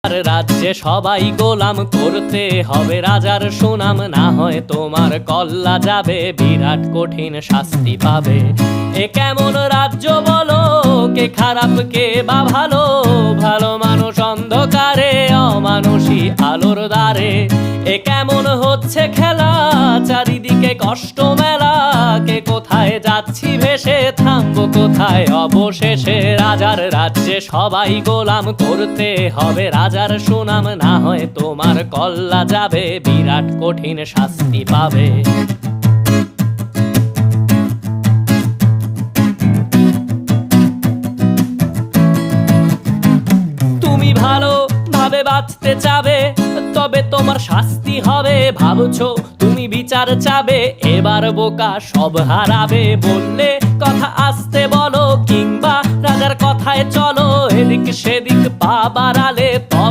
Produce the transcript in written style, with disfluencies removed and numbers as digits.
রাজ্যে সবাই গোলাম করতে হবে রাজার সুনাম, না হয় তোমার কল্লা যাবে, বিরাট কঠিন শাস্তি পাবে। এ কেমন রাজ্য বলো, কে খারাপ কে বা ভালো, ভালো মানুষ অন্ধকারে, অমানুষী আলোর দ্বারে। এ কেমন হচ্ছে খেলা, চারিদিকে কষ্ট মেলা, কে কোথায় যাচ্ছি ভেসে, থামবো কোথায় অবশেষে। রাজার রাজ্যে সবাই গোলাম করতে হবে রাজার সুনাম, না হয় তোমার কল্লা যাবে, বিরাট কঠিন শাস্তি পাবে। তুমি ভালো ভাবে বাঁচতে চাবে, তবে তোমার শাস্তি হবে। ভাবছো তুমি বিচার চাবে, এবার বোকা সব হারাবে। বললে কথা আস্তে বলো, কিংবা রাজার কথায় চলো, এদিক সেদিক পা বাড়ালে তবে